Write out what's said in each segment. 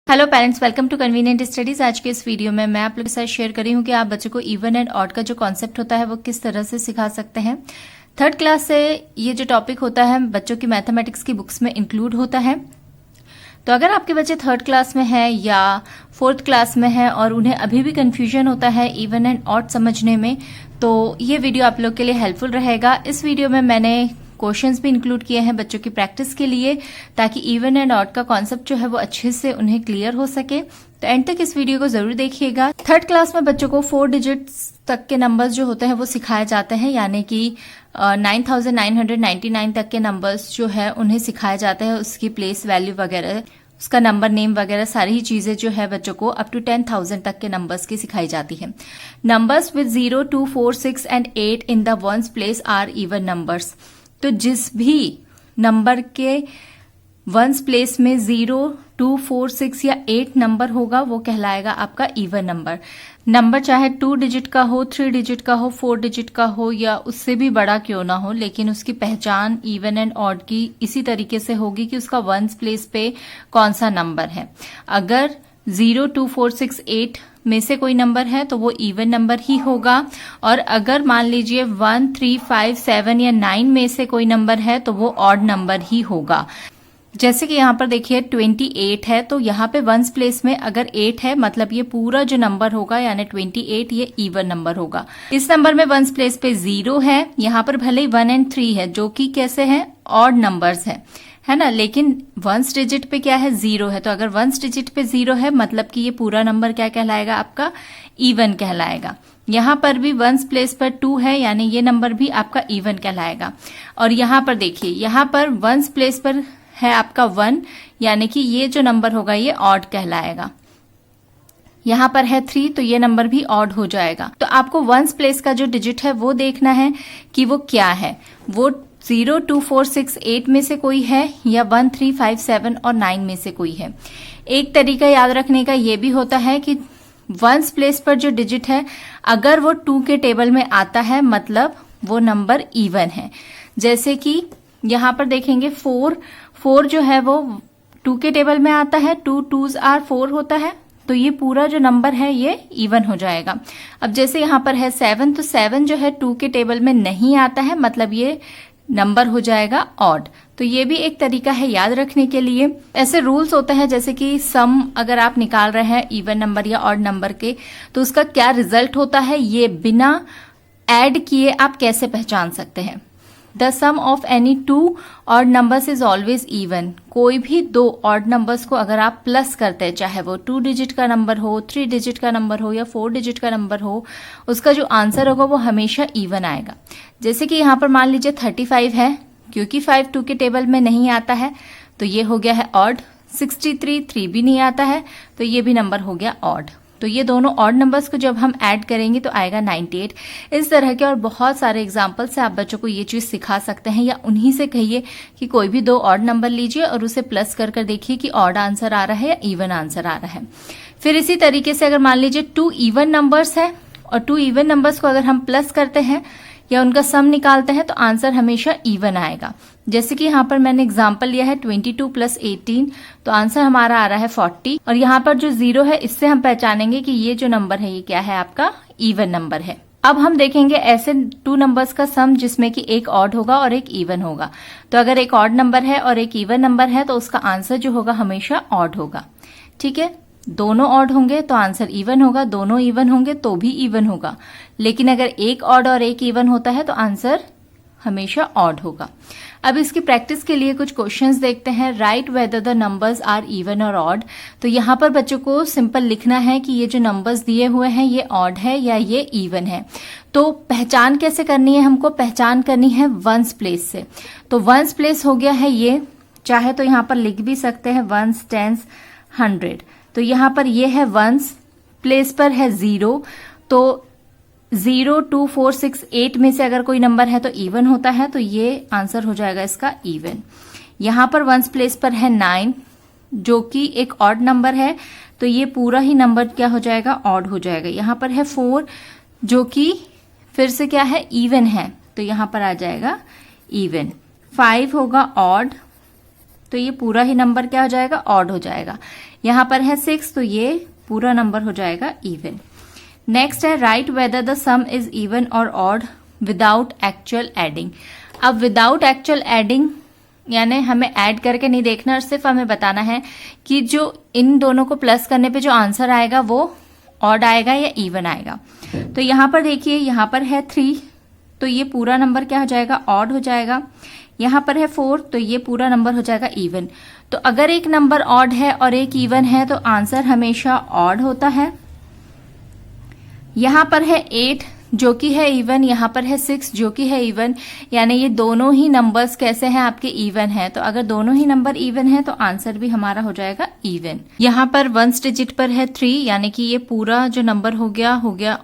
Hello parents, welcome to convenient studies. आज के इस वीडियो में मैं आप लोगों के साथ शेयर कर रही हूँ कि आप बच्चों को इवन एंड ऑड का जो कॉन्सेप्ट होता है वो किस तरह से सिखा सकते हैं। थर्ड क्लास से ये जो टॉपिक होता है बच्चों की मैथमेटिक्स की बुक्स में इंक्लूड होता है। तो अगर आपके बच्चे थर्ड क्लास में है या फोर्थ क्लास में है और उन्हें अभी भी कंफ्यूजन होता है इवन एंड ऑड समझने में, तो ये वीडियो आप लोग के लिए हेल्पफुल रहेगा। इस वीडियो में मैंने क्वेश्चंस भी इंक्लूड किए हैं बच्चों की प्रैक्टिस के लिए, ताकि इवन एंड ऑड का कॉन्सेप्ट जो है वो अच्छे से उन्हें क्लियर हो सके। तो एंड तक इस वीडियो को जरूर देखिएगा। थर्ड क्लास में बच्चों को 4 डिजिट्स तक के नंबर्स जो होते हैं वो सिखाए जाते हैं, यानी कि 9999 तक के नंबर्स जो है उन्हें सिखाया जाता है। उसकी प्लेस वैल्यू वगैरह, उसका नंबर नेम वगैरह सारी ही चीजें जो है बच्चों को अप टू 10,000 तक के नंबर्स की सिखाई जाती है। Numbers with 0, 2, 4, 6 and 8 in the ones place are even numbers. तो जिस भी नंबर के वंस प्लेस में 0, 2, 4, 6 या 8 नंबर होगा वो कहलाएगा आपका इवन नंबर। नंबर चाहे 2 डिजिट का हो, 3 डिजिट का हो, 4 डिजिट का हो या उससे भी बड़ा क्यों ना हो, लेकिन उसकी पहचान इवन एंड ऑड की इसी तरीके से होगी कि उसका वंस प्लेस पे कौन सा नंबर है। अगर 0, 2, 4, 6, 8 में से कोई नंबर है तो वो इवन नंबर ही होगा, और अगर मान लीजिए 1, 3, 5, 7 या 9 में से कोई नंबर है तो वो ऑड नंबर ही होगा। जैसे कि यहाँ पर देखिए 28 है, तो यहाँ पे वंस प्लेस में अगर 8 है मतलब ये पूरा जो नंबर होगा यानी 28 ये इवन नंबर होगा। इस नंबर में वंस प्लेस पे 0 है, यहाँ पर भले ही 1 और 3 है जो कि कैसे हैं, ऑड नंबर्स है ना, लेकिन वंस डिजिट पे क्या है, 0 है। तो अगर वंस डिजिट पे 0 है मतलब कि ये पूरा नंबर क्या कहलाएगा, आपका इवन कहलाएगा। यहाँ पर भी वंस प्लेस पर 2 है यानी ये नंबर भी आपका इवन कहलाएगा। और यहाँ पर देखिए, यहाँ पर वंस प्लेस पर है आपका 1 यानी कि ये जो नंबर होगा ये ऑड कहलाएगा। यहाँ पर है 3 तो ये नंबर भी ऑड हो जाएगा। तो आपको वंस प्लेस का जो डिजिट है वो देखना है कि वो क्या है, वो 0, 2, 4, 6, 8 में से कोई है या 1, 3, 5, 7 और 9 में से कोई है। एक तरीका याद रखने का ये भी होता है कि वंस प्लेस पर जो डिजिट है अगर वो 2 के टेबल में आता है मतलब वो नंबर इवन है। जैसे कि यहाँ पर देखेंगे 4 जो है वो 2 के टेबल में आता है, 2 2s आर 4 होता है, तो ये पूरा जो नंबर है ये इवन हो जाएगा। अब जैसे यहाँ पर है 7, तो 7 जो है 2 के टेबल में नहीं आता है मतलब ये नंबर हो जाएगा ऑड। तो ये भी एक तरीका है याद रखने के लिए। ऐसे रूल्स होते हैं जैसे कि सम अगर आप निकाल रहे हैं इवन नंबर या ऑड नंबर के, तो उसका क्या रिजल्ट होता है ये बिना ऐड किए आप कैसे पहचान सकते हैं। The sum of any 2 odd numbers is always even. कोई भी 2 ऑड नंबर्स को अगर आप प्लस करते हैं, चाहे वो 2 डिजिट का नंबर हो, 3 डिजिट का नंबर हो या 4 डिजिट का नंबर हो, उसका जो आंसर होगा वो हमेशा इवन आएगा। जैसे कि यहाँ पर मान लीजिए 35 है, क्योंकि 5 2 के टेबल में नहीं आता है तो ये हो गया है ऑड। 63 3 भी नहीं आता है तो ये भी नंबर हो गया ऑड। तो ये दोनों ऑड नंबर्स को जब हम ऐड करेंगे तो आएगा 98। इस तरह के और बहुत सारे एग्जाम्पल से आप बच्चों को ये चीज सिखा सकते हैं, या उन्हीं से कहिए कि कोई भी 2 ऑड नंबर लीजिए और उसे प्लस कर कर देखिए कि ऑड आंसर आ रहा है या इवन आंसर आ रहा है। फिर इसी तरीके से अगर मान लीजिए 2 इवन नंबर्स है और 2 इवन नंबर्स को अगर हम प्लस करते हैं या उनका सम निकालते हैं तो आंसर हमेशा इवन आएगा। जैसे कि यहाँ पर मैंने एग्जांपल लिया है 22 + 18, तो आंसर हमारा आ रहा है 40। और यहाँ पर जो 0 है इससे हम पहचानेंगे कि ये जो नंबर है ये क्या है, आपका इवन नंबर है। अब हम देखेंगे ऐसे 2 नंबर्स का सम जिसमें कि एक ऑड होगा और एक इवन होगा। तो अगर एक ऑड नंबर है और एक इवन नंबर है तो उसका आंसर जो होगा हमेशा ऑड होगा। ठीक है, दोनों ऑड होंगे तो आंसर इवन होगा, दोनों इवन होंगे तो भी इवन होगा। लेकिन अगर एक ऑड और एक इवन होता है तो आंसर हमेशा ऑड होगा। अब इसकी प्रैक्टिस के लिए कुछ क्वेश्चंस देखते हैं। Write whether the numbers are even और ऑड। तो यहाँ पर बच्चों को सिंपल लिखना है कि ये जो नंबर्स दिए हुए हैं ये ऑड है या ये इवन है। तो पहचान कैसे करनी है, हमको पहचान करनी है वंस प्लेस से। तो वंस प्लेस हो गया है ये, चाहे तो यहाँ पर लिख भी सकते हैं वंस, टेंस, 100। तो यहाँ पर ये है वंस प्लेस पर है 0, तो 0, 2, 4, 6, 8 में से अगर कोई नंबर है तो इवन होता है, तो ये आंसर हो जाएगा इसका इवन। यहाँ पर वंस प्लेस पर है 9 जो कि एक ऑड नंबर है, तो ये पूरा ही नंबर क्या हो जाएगा, ऑड हो जाएगा। यहाँ पर है 4 जो कि फिर से क्या है, इवन है, तो यहाँ पर आ जाएगा इवन। 5 होगा ऑड, तो ये पूरा ही नंबर क्या हो जाएगा, ऑड हो जाएगा। यहां पर है 6 तो ये पूरा नंबर हो जाएगा इवन। नेक्स्ट है right whether the some is even और ऑड विदाउट एक्चुअल एडिंग। अब विदाउट एक्चुअल एडिंग यानी हमें ऐड करके नहीं देखना, सिर्फ हमें बताना है कि जो इन दोनों को प्लस करने पे जो आंसर आएगा वो ऑड आएगा या इवन आएगा। तो यहां पर देखिए, यहां पर है 3 तो ये पूरा नंबर क्या हो जाएगा, ऑड हो जाएगा। यहां पर है 4 तो ये पूरा नंबर हो जाएगा इवन। तो अगर एक नंबर ऑड है और एक इवन है तो आंसर हमेशा ऑड होता है। यहां पर है 8 जो कि है इवन, यहां पर है 6 जो कि है इवन, यानी ये दोनों ही नंबर्स कैसे हैं, आपके इवन हैं। तो अगर दोनों ही नंबर इवन है तो आंसर भी हमारा हो जाएगा इवन। यहां पर 1 डिजिट पर है 3 यानी कि ये पूरा जो नंबर हो गया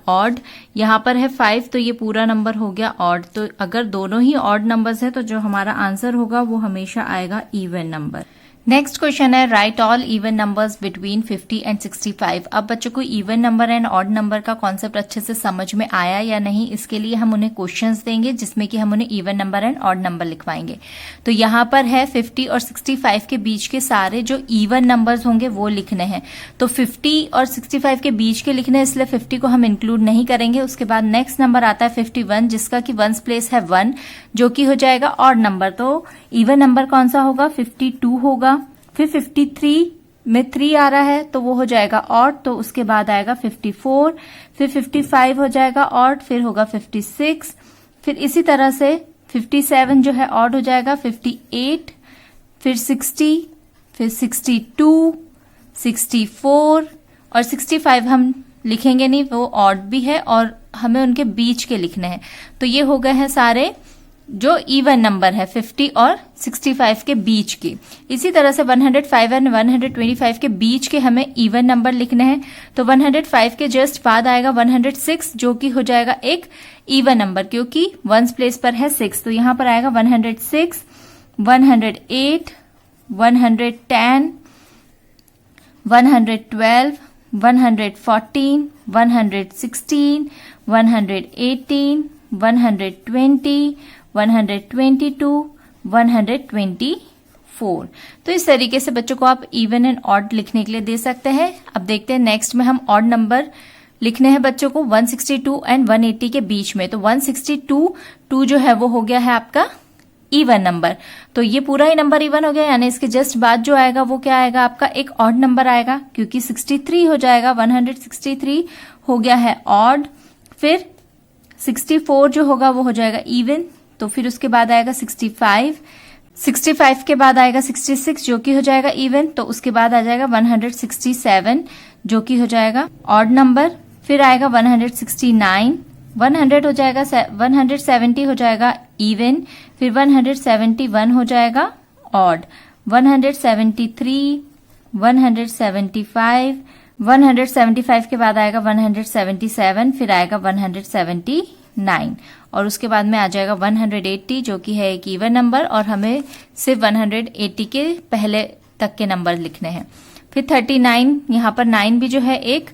ऑड। यहां पर है 5 तो ये पूरा नंबर हो गया ऑड। तो अगर दोनों ही ऑड नंबर्स है तो जो हमारा आंसर होगा वो हमेशा आएगा इवन नंबर। नेक्स्ट क्वेश्चन है right all even numbers between 50 and 65। अब बच्चों को even number and odd number का कॉन्सेप्ट अच्छे से समझ में आया या नहीं, इसके लिए हम उन्हें क्वेश्चंस देंगे जिसमें कि हम उन्हें even number and odd number लिखवाएंगे। तो यहाँ पर है 50 और 65 के बीच के सारे जो इवन नंबर्स होंगे वो लिखने हैं। तो 50 और 65 के बीच के लिखने, इसलिए 50 को हम इंक्लूड नहीं करेंगे। उसके बाद नेक्स्ट नंबर आता है 51 जिसका कि 1 प्लेस है 1 जो कि हो जाएगा ऑड नंबर। तो इवन नंबर कौन सा होगा, 52 होगा। फिर 53 में 3 आ रहा है तो वो हो जाएगा ऑड। तो उसके बाद आएगा 54, फिर 55 हो जाएगा ऑड, फिर होगा 56, फिर इसी तरह से 57 जो है ऑड हो जाएगा, 58, फिर 60, फिर 62, 64 और 65 हम लिखेंगे नहीं, वो ऑड भी है और हमें उनके बीच के लिखने हैं। तो ये हो गए हैं सारे जो इवन नंबर है 50 और 65 के बीच के। इसी तरह से 105 एंड 125 के बीच के हमें इवन नंबर लिखने हैं। तो 105 के जस्ट बाद आएगा 106 जो कि हो जाएगा एक इवन नंबर क्योंकि 1 प्लेस पर है 6। तो यहां पर आएगा 106, 108, 110, 112, 114, 116, 118, 120, 122, 124। तो इस तरीके से बच्चों को आप इवन एंड ऑड लिखने के लिए दे सकते हैं। अब देखते हैं नेक्स्ट में हम ऑड नंबर लिखने हैं बच्चों को 162 एंड 180 के बीच में। तो 162 जो है वो हो गया है आपका इवन नंबर। तो ये पूरा ही नंबर इवन हो गया, यानी इसके जस्ट बाद जो आएगा वो क्या आएगा, आपका एक ऑड नंबर आएगा क्योंकि 63 हो जाएगा। 163 हो गया है ऑड। फिर 64 जो होगा वो हो जाएगा इवन। तो फिर उसके बाद आएगा 65, 65 के बाद आएगा 66 जो कि हो जाएगा इवन। तो उसके बाद आ जाएगा 167 जो कि हो जाएगा ऑड नंबर। फिर आएगा 169, 100 हो जाएगा, 170 हो जाएगा इवन। फिर 171 हो जाएगा ऑड। 173, 175, 175 के बाद आएगा 177, फिर आएगा 179 और उसके बाद में आ जाएगा 180 जो कि है एक इवन नंबर और हमें सिर्फ 180 के पहले तक के नंबर लिखने हैं। फिर 39, यहाँ पर 9 भी जो है एक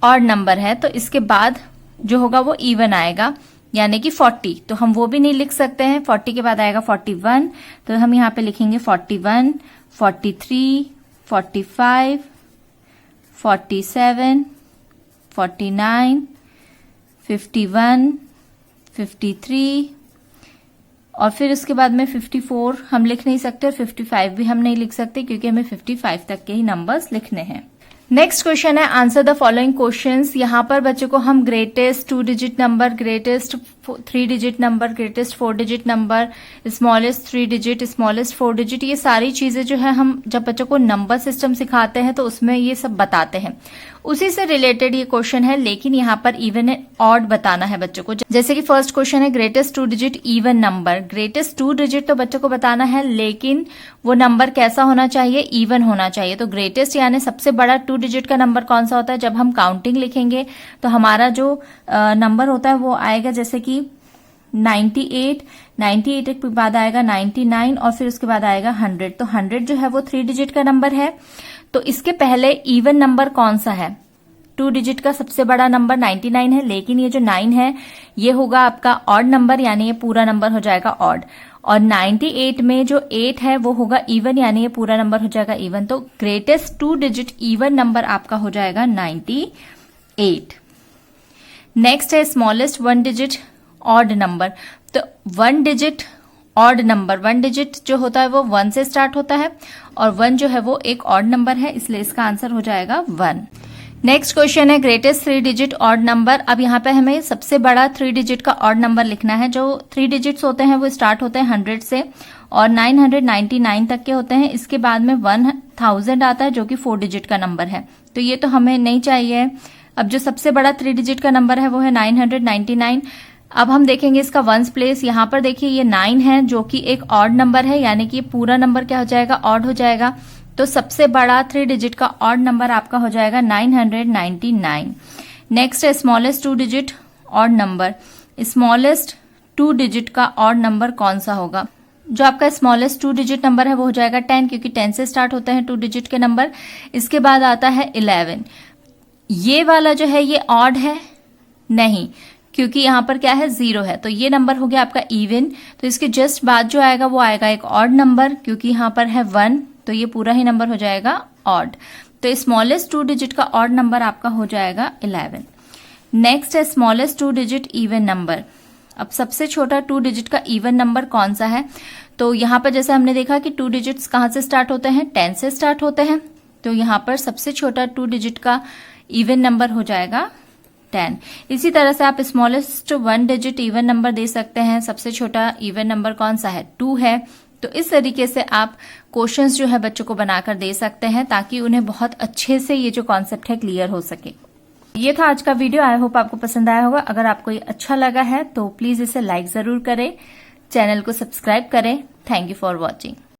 ऑड नंबर है तो इसके बाद जो होगा वो इवन आएगा यानी कि 40। तो हम वो भी नहीं लिख सकते हैं। 40 के बाद आएगा 41 तो हम यहाँ पे लिखेंगे 41, 43, 45, 47, 49, 51, 53 और फिर उसके बाद में 54 हम लिख नहीं सकते और 55 भी हम नहीं लिख सकते क्योंकि हमें 55 तक के ही नंबर्स लिखने हैं। नेक्स्ट क्वेश्चन है आंसर द फॉलोइंग क्वेश्चंस। यहाँ पर बच्चों को हम greatest 2 digit number, greatest 3 digit number, greatest 4 digit number, smallest 3 digit, smallest 4 digit, ये सारी चीजें जो है हम जब बच्चों को नंबर सिस्टम सिखाते हैं तो उसमें ये सब बताते हैं। उसी से रिलेटेड ये क्वेश्चन है लेकिन यहाँ पर इवन एंड ऑड बताना है बच्चों को। जैसे कि फर्स्ट क्वेश्चन है greatest 2 digit even number. Greatest 2 digit तो बच्चों को बताना है लेकिन वो नंबर कैसा होना चाहिए, इवन होना चाहिए। तो ग्रेटेस्ट यानी सबसे बड़ा 2 डिजिट का नंबर कौन सा होता है, जब हम काउंटिंग लिखेंगे तो हमारा जो नंबर होता है वो आएगा जैसे कि 98, 98 के बाद आएगा 99 और फिर उसके बाद आएगा 100। तो 100 जो है वो 3 डिजिट का नंबर है। तो इसके पहले इवन नंबर कौन सा है, 2 डिजिट का सबसे बड़ा नंबर 99 है लेकिन ये जो 9 है ये होगा आपका ऑड नंबर यानी ये पूरा नंबर हो जाएगा ऑड। और 98 में जो 8 है वो होगा इवन, यानी ये पूरा नंबर हो जाएगा इवन। तो ग्रेटेस्ट 2 डिजिट इवन नंबर आपका हो जाएगा 98। नेक्स्ट है स्मॉलेस्ट 1 डिजिट ऑड नंबर। तो 1 डिजिट ऑड नंबर, 1 डिजिट जो होता है वो 1 से स्टार्ट होता है और 1 जो है वो एक ऑड नंबर है, इसलिए इसका आंसर हो जाएगा 1। नेक्स्ट क्वेश्चन है ग्रेटेस्ट 3 डिजिट ऑड नंबर। अब यहाँ पे हमें सबसे बड़ा 3 डिजिट का ऑड नंबर लिखना है। जो 3 डिजिट्स होते हैं वो स्टार्ट होते हैं 100 से और 999 तक के होते हैं। इसके बाद में 1000 आता है जो कि 4 डिजिट का नंबर है, तो ये तो हमें नहीं चाहिए। अब जो सबसे बड़ा 3 डिजिट का नंबर है वो है 999। अब हम देखेंगे इसका वंस प्लेस। यहाँ पर देखिए ये 9 है जो कि एक ऑड नंबर है, यानी कि पूरा नंबर क्या हो जाएगा, ऑड हो जाएगा। तो सबसे बड़ा 3 डिजिट का ऑड नंबर आपका हो जाएगा 999। नेक्स्ट है smallest 2 digit odd number. Smallest 2 digit का ऑड नंबर कौन सा होगा? जो आपका स्मॉलेस्ट 2 डिजिट नंबर है वो हो जाएगा 10, क्योंकि 10 से स्टार्ट होते हैं 2 डिजिट के नंबर। इसके बाद आता है 11। ये वाला जो है ये ऑड है नहीं, क्योंकि यहाँ पर क्या है 0 है, तो ये नंबर हो गया आपका इवन। तो इसके जस्ट बाद जो आएगा वो आएगा एक ऑड नंबर, क्योंकि यहाँ पर है 1, तो ये पूरा ही नंबर हो जाएगा ऑड। तो स्मॉलेस्ट 2 डिजिट का ऑड नंबर आपका हो जाएगा 11। नेक्स्ट है स्मॉलेस्ट 2 डिजिट इवन नंबर। अब सबसे छोटा 2 डिजिट का इवन नंबर कौन सा है? तो यहाँ पर जैसे हमने देखा कि 2 डिजिट्स कहाँ से स्टार्ट होते हैं, 10 से स्टार्ट होते हैं। तो यहाँ पर सबसे छोटा 2 डिजिट का इवन नंबर हो जाएगा 10। इसी तरह से आप स्मॉलेस्ट 1 डिजिट इवन नंबर दे सकते हैं। सबसे छोटा इवन नंबर कौन सा है, 2 है। तो इस तरीके से आप क्वेश्चंस जो है बच्चों को बनाकर दे सकते हैं, ताकि उन्हें बहुत अच्छे से ये जो कॉन्सेप्ट है क्लियर हो सके। ये था आज का वीडियो। आई होप आपको पसंद आया होगा। अगर आपको ये अच्छा लगा है तो प्लीज इसे लाइक जरूर करें, चैनल को सब्सक्राइब करें। Thank you for watching.